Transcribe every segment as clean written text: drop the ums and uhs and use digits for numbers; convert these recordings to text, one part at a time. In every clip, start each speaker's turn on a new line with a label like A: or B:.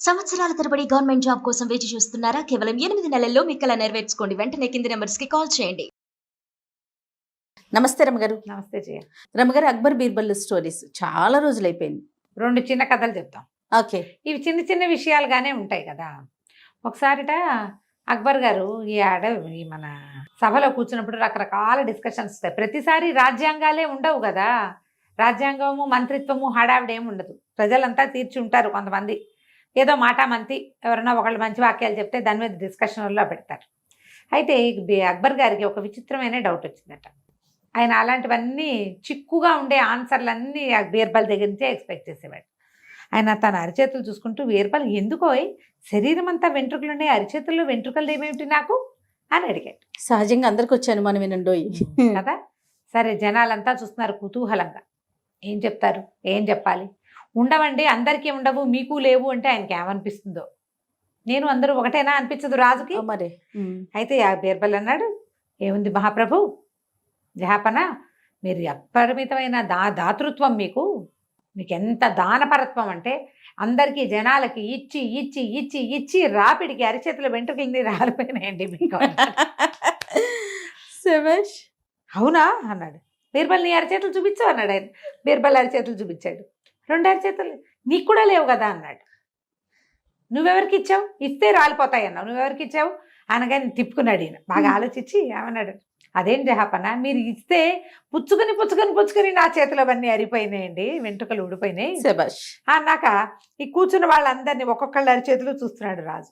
A: సంవత్సరాల తరబడి government job కోసం వేచి చూస్తున్నారా? కేవలం 8 నెలల్లో మీ కల నెరవేర్చుకోండి. వెంటనే కింది నెంబర్స్‌కి కాల్ చేయండి.
B: నమస్తే రమగారు.
C: నమస్తే జయ.
B: రమగారు, అక్బర్ బీర్బల్ స్టోరీస్ చాలా రోజులైపోయింది.
C: 2 చిన్న కథలు చెప్తాం.
B: ఓకే.
C: ఇవి చిన్న చిన్న విషయాలుగానే ఉంటాయి కదా. ఒకసారిట అక్బర్ గారు ఈ మన సభలో కూర్చున్నప్పుడు రకరకాల డిస్కషన్స్ వస్తాయి. ప్రతిసారి రాజ్యాంగాలే ఉండవు కదా. రాజ్యాంగము, మంత్రిత్వము, హడావిడి ఏమి ఉండదు. ప్రజలంతా తీర్చి ఉంటారు. కొంతమంది ఏదో మాటామంతి ఎవరైనా ఒకళ్ళు మంచి వాక్యాలు చెప్తే దాని మీద డిస్కషన్లో పెడతారు. అయితే అక్బర్ గారికి ఒక విచిత్రమైన డౌట్ వచ్చిందట. ఆయన అలాంటివన్నీ చిక్కుగా ఉండే ఆన్సర్లన్నీ బీర్బల్ దగ్గర నుంచే ఎక్స్పెక్ట్ చేసేవాడు. ఆయన తన అరిచేతులు చూసుకుంటూ, బీర్బల్ ఎందుకో శరీరం అంతా వెంట్రుకలుండే, అరిచేతుల్లో వెంట్రుకలు ఏమేమిటి నాకు అని అడిగాడు.
B: సహజంగా అందరికి వచ్చాను మనం వినండోయి
C: కదా. సరే, జనాలంతా చూస్తున్నారు కుతూహలంగా. ఏం చెప్తారు, ఏం చెప్పాలి? ఉండవండి, అందరికీ ఉండవు, మీకు లేవు అంటే ఆయనకి ఏమనిపిస్తుందో. నేను అందరూ ఒకటేనా అనిపించదు రాజుకి.
B: మరి
C: అయితే ఆ బీర్బల్ అన్నాడు, ఏముంది మహాప్రభు, జహాపన, మీరు అపరిమితమైన దాతృత్వం, మీకు ఎంత దానపరత్వం అంటే అందరికీ జనాలకి ఇచ్చి ఇచ్చి ఇచ్చి ఇచ్చి రాపిడికి అరిచేతుల వెంట్రుకల్ని రాలిపోయినాయండి మీకు. అవునా అన్నాడు. బీర్బల్, నీ అరిచేతులు చూపించు అన్నాడు ఆయన. బీర్బల్ అరిచేతులు చూపించాడు. 2 అరిచేతులు నీకు కూడా లేవు కదా అన్నాడు. నువ్వెవరికి ఇచ్చావు? ఇస్తే రాలిపోతాయి అన్నావు, నువ్వెవరికి ఇచ్చావు అనగానే తిప్పుకున్నాడు ఈయన. బాగా ఆలోచించి ఏమన్నాడు, అదేం జహాపన, మీరు ఇస్తే పుచ్చుకొని పుచ్చుకొని పుచ్చుకొని నా చేతిలో అవన్నీ అరిపోయినాయండి, వెంట్రుకలు ఊడిపోయినాయి అన్నాక ఈ కూర్చున్న వాళ్ళందరినీ ఒక్కొక్కళ్ళ అరిచేతులు చూస్తున్నాడు రాజు.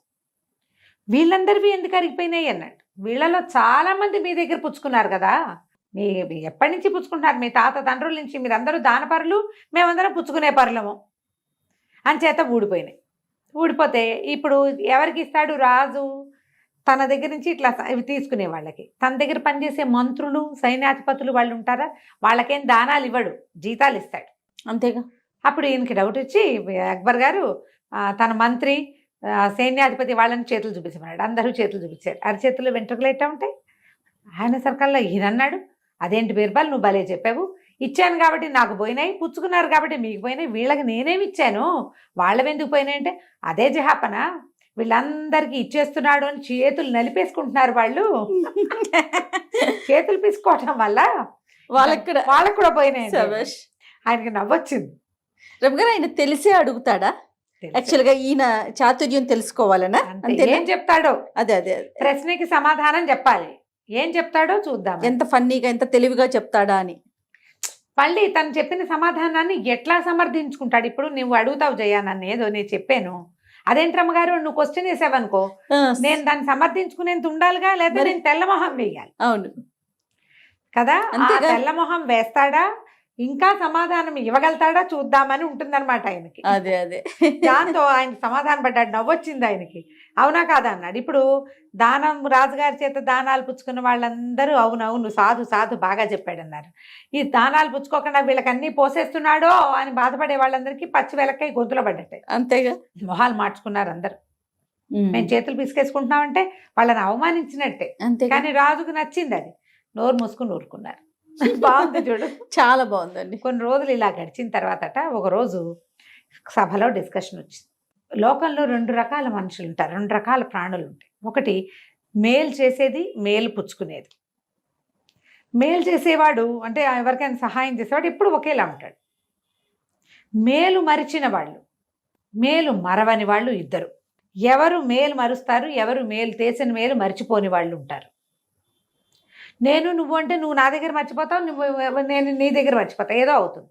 C: వీళ్ళందరివి ఎందుకు అరిగిపోయినాయి అన్నాడు. వీళ్ళలో చాలా మంది మీ దగ్గర పుచ్చుకున్నారు కదా, మీ ఎప్పటి నుంచి పుచ్చుకుంటున్నారు? మీ తాత తండ్రుల నుంచి. మీరందరూ దానపరులు, మేమందరం పుచ్చుకునే పరులము. అంచేత ఊడిపోయినాయి. ఊడిపోతే ఇప్పుడు ఎవరికి ఇస్తాడు రాజు? తన దగ్గర నుంచి ఇట్లా ఇవి తీసుకునే వాళ్ళకి. తన దగ్గర పనిచేసే మంత్రులు, సైన్యాధిపతులు వాళ్ళు ఉంటారా, వాళ్ళకేం దానాలు ఇవ్వడు, జీతాలు ఇస్తాడు.
B: అంతేగా.
C: అప్పుడు ఈయనకి డౌట్ వచ్చి అక్బర్ గారు తన మంత్రి, సైన్యాధిపతి వాళ్ళని చేతులు చూపించమన్నాడు. అందరూ చేతులు చూపించారు. అరిచేతులు వెంట్రుకలు ఎట్టా ఉంటాయి. ఆయన సర్కల్లో ఈయన అన్నాడు, అదేంటి బీర్బల్, నువ్వు భలే చెప్పావు. ఇచ్చాను కాబట్టి నాకు పోయినాయి, పుచ్చుకున్నారు కాబట్టి మీకు పోయినాయి, వీళ్ళకి నేనేమి ఇచ్చాను, వాళ్ళవెందుకు పోయినాయి అంటే, అదే జహాపన, వీళ్ళందరికీ ఇచ్చేస్తున్నాడు అని చేతులు నలిపేసుకుంటున్నారు వాళ్ళు. చేతులు పీసుకోవటం వల్ల వాళ్ళకి కూడా పోయినాయి. ఆయనకి నవ్వొచ్చింది.
B: రమగారు, ఆయన తెలిసే అడుగుతాడా? యాక్చువల్గా ఈయన చాతుర్యం తెలుసుకోవాలనా?
C: ఏం చెప్తాడో
B: అదే అదే
C: ప్రశ్నకి సమాధానం చెప్పాలి. ఏం చెప్తాడో చూద్దాం.
B: ఎంత ఫన్నీగా, ఎంత తెలివిగా చెప్తాడా అని.
C: మళ్ళీ తను చెప్పిన సమాధానాన్ని ఎట్లా సమర్థించుకుంటాడు. ఇప్పుడు నువ్వు అడుగుతావు జయా నన్ను, ఏదో నేను చెప్పాను, అదేంటి రమ్మగారు నువ్వు క్వశ్చన్ వేసావనుకో, నేను దాన్ని సమర్థించుకునేంత ఉండాలిగా, లేదా నేను తెల్లమొహం వేయాలి.
B: అవును
C: కదా. తెల్లమొహం వేస్తాడా, ఇంకా సమాధానం ఇవ్వగలుగుతాడా చూద్దామని ఉంటుందన్నమాట ఆయనకి.
B: అదే అదే
C: దాంతో ఆయన సమాధానం పడ్డాడు. నవ్వొచ్చింది ఆయనకి. అవునా కాదా అన్నాడు. ఇప్పుడు దానం, రాజుగారి చేత దానాలు పుచ్చుకున్న వాళ్ళందరూ అవునవును, సాధు సాధు బాగా చెప్పాడు అన్నారు. ఈ దానాలు పుచ్చుకోకుండా వీళ్ళకి అన్నీ పోసేస్తున్నాడో అని బాధపడే వాళ్ళందరికీ పచ్చి వెలక్కై గొంతులో పడ్డట్టే.
B: అంతేగా.
C: మొహాలు మార్చుకున్నారు అందరు. మేము చేతులు పిసికేసుకుంటున్నామంటే వాళ్ళని అవమానించినట్టే. కానీ రాజుకు నచ్చింది అది. నోరు మూసుకుని ఊరుకున్నారు. బాగుంది చూడు, చాలా బాగుందండి. కొన్ని రోజులు ఇలా గడిచిన తర్వాతట ఒకరోజు సభలో డిస్కషన్ వచ్చింది. లోకంలో 2 రకాల మనుషులు ఉంటారు, 2 రకాల ప్రాణులు ఉంటాయి. ఒకటి మేలు చేసేది, మేలు పుచ్చుకునేది. మేలు చేసేవాడు అంటే ఎవరికైనా సహాయం చేసేవాడు ఎప్పుడు ఒకేలా ఉంటాడు. మేలు మరిచిన వాళ్ళు, మేలు మరవని వాళ్ళు ఇద్దరు. ఎవరు మేలు మరుస్తారు, ఎవరు మేలు చేసిన మేలు మరిచిపోని వాళ్ళు ఉంటారు. నేను నువ్వు అంటే నువ్వు నా దగ్గర మర్చిపోతావు, నేను నీ దగ్గర మర్చిపోతావు, ఏదో అవుతుంది.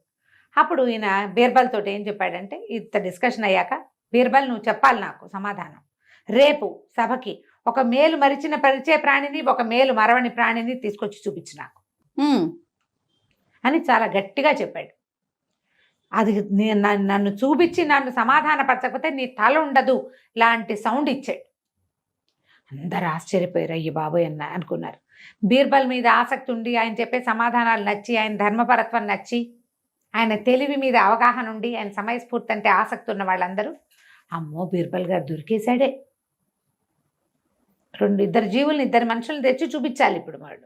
C: అప్పుడు ఈయన బీర్బల్ తోటి ఏం చెప్పాడంటే, ఇంత డిస్కషన్ అయ్యాక, బీర్బల్ నువ్వు చెప్పాలి నాకు సమాధానం. రేపు సభకి ఒక మేలు మరిచే ప్రాణిని, ఒక మేలు మరవని ప్రాణిని తీసుకొచ్చి చూపించు నాకు అని చాలా గట్టిగా చెప్పాడు. అది నన్ను చూపించి నన్ను సమాధానపరచకపోతే నీ తల ఉండదు లాంటి సౌండ్ ఇచ్చాడు. అందరు ఆశ్చర్యపోయారు. అయ్యి బాబోయ్ అనుకున్నారు. బీర్బల్ మీద ఆసక్తి ఉండి, ఆయన చెప్పే సమాధానాలు నచ్చి, ఆయన ధర్మపరత్వం నచ్చి, ఆయన తెలివి మీద అవగాహన ఉండి, ఆయన సమయస్ఫూర్తి అంటే ఆసక్తి ఉన్న వాళ్ళందరూ, అమ్మో బీర్బల్ గారు దొరికేశాడే, 2 జీవుల్ని, 2 మనుషుల్ని తెచ్చి చూపించాలి ఇప్పుడు వాడు,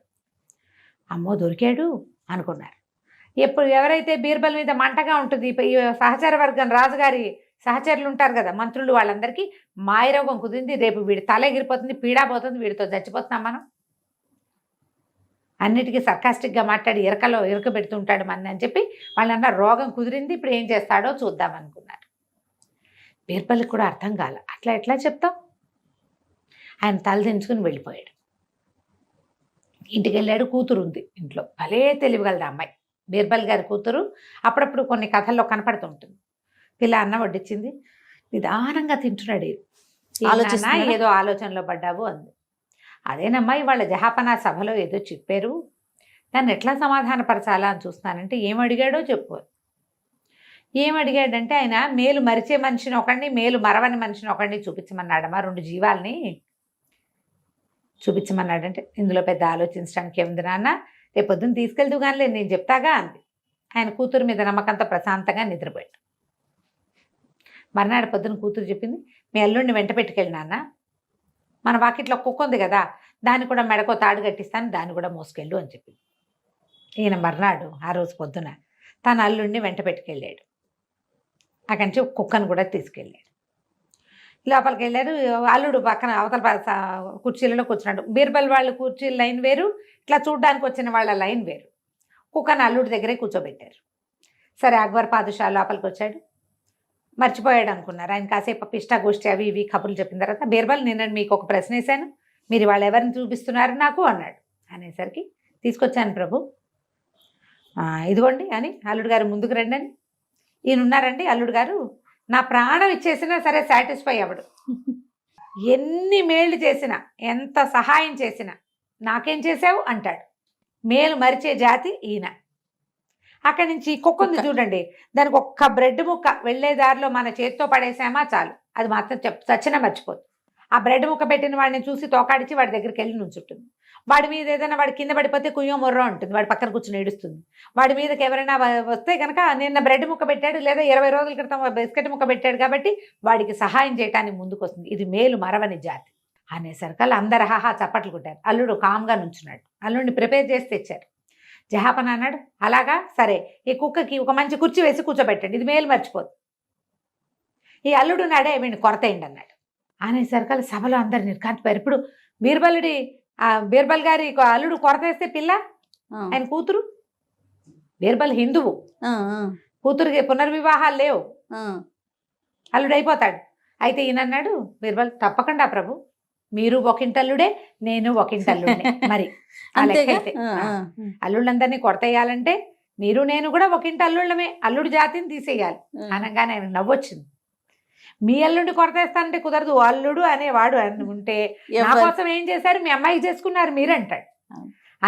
C: అమ్మో దొరికాడు అనుకున్నారు. ఎవరైతే బీర్బల్ మీద మంటగా ఉంటుంది, ఈ సహచర వర్గం రాజుగారి సహచరులు ఉంటారు కదా మంత్రులు, వాళ్ళందరికీ మాయరోగం కుదిరింది, రేపు వీడి తల ఎగిరిపోతుంది, పీడా పోతుంది, వీడితో చచ్చిపోతున్నాం మనం, అన్నిటికీ సర్కాస్టిక్గా మాట్లాడి ఇరక పెడుతుంటాడు మన అని చెప్పి వాళ్ళన్న రోగం కుదిరింది, ఇప్పుడు ఏం చేస్తాడో చూద్దాం అనుకున్నారు. బీర్బల్కి కూడా అర్థం కాల, అట్లా ఎట్లా చెప్తాం. ఆయన తల దించుకుని వెళ్ళిపోయాడు. ఇంటికి వెళ్ళాడు. కూతురు ఉంది ఇంట్లో, భలే తెలివిగలదు అమ్మాయి, బీర్బల్ గారి కూతురు. అప్పుడప్పుడు కొన్ని కథల్లో కనపడుతుంటుంది. పిల్ల అన్నం వడ్డించింది, నిదానంగా తింటున్నాడు. ఏదో ఆలోచనలో పడ్డావు అంది. అదేనమ్మా ఇవాళ జహాపనా సభలో ఏదో చెప్పారు, దాన్ని ఎట్లా సమాధానపరచాలా అని చూస్తున్నానంటే ఏమడిగాడో చెప్పు. ఏమడిగాడంటే ఆయన మేలు మరిచే మనిషిని ఒకడిని, మేలు మరవని మనిషిని ఒకడిని చూపించమన్నాడమ్మా, 2 జీవాల్ని చూపించమన్నాడంటే ఇందులో పెద్ద ఆలోచించడానికి ఏముంది నాన్న, రేపు పొద్దున్న తీసుకెళ్తూ కానీ నేను చెప్తాగా అంది. ఆయన కూతురు మీద నమ్మకంతో ప్రశాంతంగా నిద్రపోయాడు. మర్నాడు పొద్దున కూతురు చెప్పింది, మీ అల్లుడిని వెంట పెట్టుకెళ్ళి నాన్న, మన వాకిట్లో కుక్క ఉంది కదా, దాన్ని కూడా మెడకో తాడు కట్టిస్తాను, దాన్ని కూడా మోసుకెళ్ళు అని చెప్పింది. ఈయన మర్నాడు ఆ రోజు పొద్దున తన అల్లుడిని వెంట పెట్టుకెళ్ళాడు. అక్కడి నుంచి కుక్కను కూడా తీసుకెళ్ళాడు. లోపలికి వెళ్ళారు. అల్లుడు పక్కన అవతల కుర్చీలలో కూర్చున్నాడు. బీర్బల్ వాళ్ళు కుర్చీల లైన్ వేరు, ఇట్లా చూడ్డానికి వచ్చిన వాళ్ళ లైన్ వేరు. కుక్కను అల్లుడి దగ్గరే కూర్చోబెట్టారు. సరే అక్బర్ పాదుషా లోపలికి వచ్చాడు. మర్చిపోయాడు అనుకున్నారు. ఆయన కాసేపు పిష్టా గోష్ఠి అవి ఇవి కబుర్లు చెప్పిన తర్వాత, బీర్బల్ నేను మీకు ఒక ప్రశ్న వేశాను, మీరు వాళ్ళు ఎవరిని చూపిస్తున్నారు నాకు అన్నాడు. అనేసరికి తీసుకొచ్చాను ప్రభు, ఇదిగోండి అని అల్లుడు గారు ముందుకు రండి అని. ఈయన ఉన్నారండి అల్లుడు గారు, నా ప్రాణం ఇచ్చేసినా సరే సాటిస్ఫై అవ్వడు, ఎన్ని మేళ్ళు చేసినా ఎంత సహాయం చేసినా నాకేం చేసావు అంటాడు. మేలు మరిచే జాతి ఈయన. అక్కడి నుంచి కుక్క ఉంది చూడండి, దానికి ఒక్క బ్రెడ్ ముక్క వెళ్ళే దారిలో మన చేతితో పడేసామా చాలు, అది మాత్రం చచ్చినా మర్చిపోదు. ఆ బ్రెడ్ ముక్క పెట్టిన వాడిని చూసి తోకాడిచి వాడి దగ్గరికి వెళ్ళి నుంచుంటుంది. వాడి మీద ఏదైనా వాడి కింద పడిపోతే కుయ్యో మొర్రో ఉంటుంది, వాడి పక్కన కూర్చొని ఏడుస్తుంది. వాడి మీదకి ఎవరైనా వస్తే కనుక నిన్న బ్రెడ్ ముక్క పెట్టాడు లేదా 20 రోజుల క్రితం బిస్కెట్ ముక్క పెట్టాడు కాబట్టి వాడికి సహాయం చేయడానికి ముందుకు వస్తుంది. ఇది మేలు మరవని జాతి అనేసరికల్లా అందరు హాహా చప్పట్లు కొట్టారు. అల్లుడు కామ్గా నుంచున్నాడు. అల్లుడిని ప్రిపేర్ చేసి తెచ్చారు. జహాపన అన్నాడు, అలాగా సరే ఈ కుక్కకి ఒక మంచి కుర్చీ వేసి కూర్చోబెట్టండి, ఇది మేలు మర్చిపోదు. ఈ అల్లుడు నాడే వీడిని కొరతేయండి అన్నాడు. అనేసరికల్లా సభలో అందరు నిర్కాంతిపోయారు. ఇప్పుడు బీర్బల్ గారి అల్లుడు కొరతేస్తే పిల్ల ఆయన కూతురు, బీర్బల్ హిందువు, కూతురికి పునర్వివాహాలు లేవు, అల్లుడు అయిపోతాడు. అయితే ఈయన అన్నాడు, బీర్బల్ తప్పకుండా ప్రభు, మీరు ఒకింటల్లుడే, నేను ఒకింటల్లుడే, మరి అయితే అల్లుళ్ళందరినీ కొరతేయాలంటే మీరు నేను కూడా ఒకింటి అల్లుళ్ళమే, అల్లుడు జాతిని తీసేయాలి అనగానే ఆయన నవ్వొచ్చింది. మీ అల్లుడిని కొరతేస్తానంటే కుదరదు, అల్లుడు అనేవాడు అని ఉంటే నా కోసం ఏం చేశారు, మీ అమ్మాయికి చేసుకున్నారు మీరంటాడు.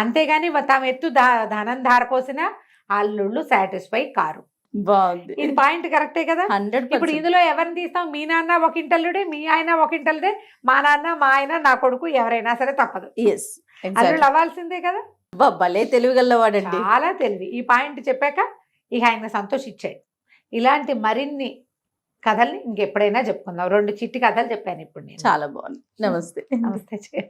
C: అంతేగాని తాము ఎత్తు ధనం ధారపోసిన అల్లుళ్ళు సాటిస్ఫై కారు. ఇది పాయింట్ కరెక్టే కదా. ఇప్పుడు ఇందులో ఎవరిని తీస్తాం, మీ నాన్న ఒకింటల్లుడే, మీ ఆయన ఒకింటల్లుడే, మా నాన్న మా ఆయన నా కొడుకు ఎవరైనా సరే తప్పదు, అల్లుళ్ళు అవ్వాల్సిందే కదా.
B: భలే తెలివిగలవాడండి,
C: చాలా తెలివి. ఈ పాయింట్ చెప్పాక ఇక ఆయన సంతోషించాడు. ఇలాంటి మరిన్ని కథల్ని ఇంకెప్పుడైనా చెప్పుకుందాం. 2 చిట్టి కథలు చెప్పాను ఇప్పుడు నేను.
B: చాలా బాగుంది. నమస్తే.
C: నమస్తే.